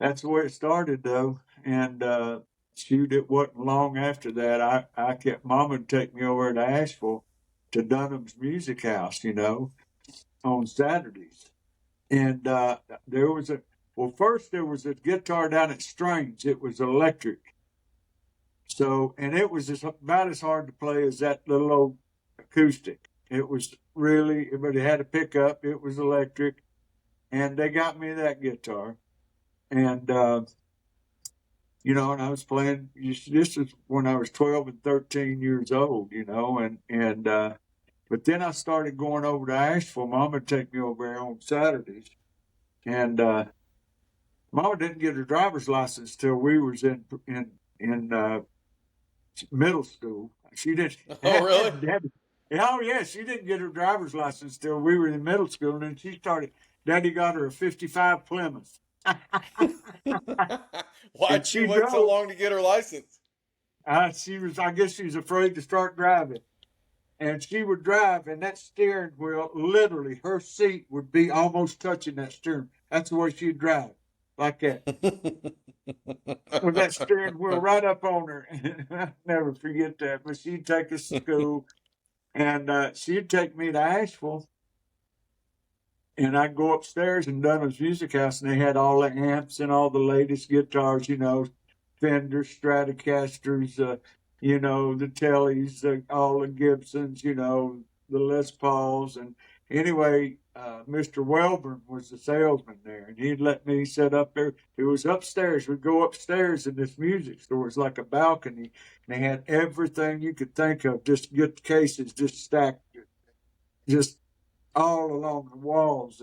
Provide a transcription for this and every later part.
that's where it started, though. And shoot, it wasn't long after that. I kept Mama to take me over to Asheville to Dunham's Music House, on Saturdays. And there was first there was a guitar down at Strange. It was electric. So, and it was about as hard to play as that little old acoustic. It was really, but it had a pickup. It was electric. And they got me that guitar. And, and I was playing, this was when I was 12 and 13 years old, but then I started going over to Asheville. Mama would take me over there on Saturdays. And Mama didn't get her driver's license till we was in middle school. She didn't. Oh, really? Oh, yeah. She didn't get her driver's license till we were in middle school, and then she started. Daddy got her a '55 Plymouth. Why'd she wait so long to get her license? I guess she was afraid to start driving. And she would drive, and that steering wheel, literally, her seat would be almost touching that steering. That's the way she'd drive, like that. With that steering wheel right up on her. I'll never forget that. But she'd take us to school, and she'd take me to Asheville. And I'd go upstairs in Dunham's Music House, and they had all the amps and all the latest guitars, Fender, Stratocasters, the Tellys, all the Gibsons, the Les Pauls. And anyway, Mr. Welburn was the salesman there, and he'd let me sit up there. It was upstairs. We'd go upstairs in this music store. It was like a balcony, and they had everything you could think of, just good cases, just stacked, just all along the walls,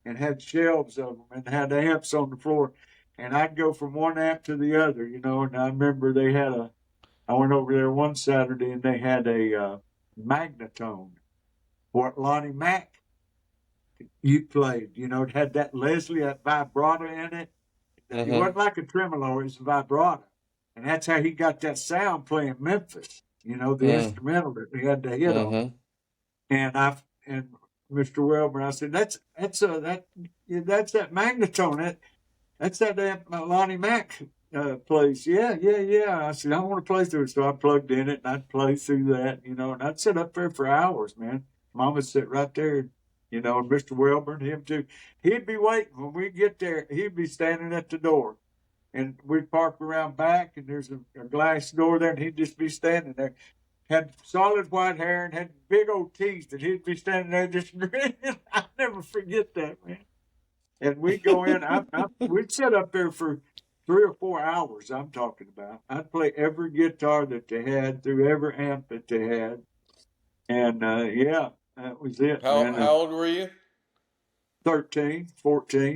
and had shelves of them, and had amps on the floor. And I'd go from one amp to the other, and I remember I went over there one Saturday, and they had a magnetone, what Lonnie Mack played. It had that Leslie, that vibrato in it. It wasn't like a tremolo, it was a vibrato. And that's how he got that sound playing Memphis, the instrumental that he had to hit on. And Mr. Welburn, I said, that's that magnetone. That's that Lonnie Mack plays. Yeah. I said, I want to play through it. So I plugged in it, and I'd play through that, and I'd sit up there for hours, man. Mom would sit right there, and Mr. Welburn, him too. He'd be waiting when we get there. He'd be standing at the door, and we'd park around back, and there's a glass door there, and he'd just be standing there. Had solid white hair and had big old teeth, and he'd be standing there just grinning. I'll never forget that, man. And we'd go in. We'd sit up there for 3 or 4 hours. I'm talking about. I'd play every guitar that they had through every amp that they had, and that was it. How old were you? 13, 14.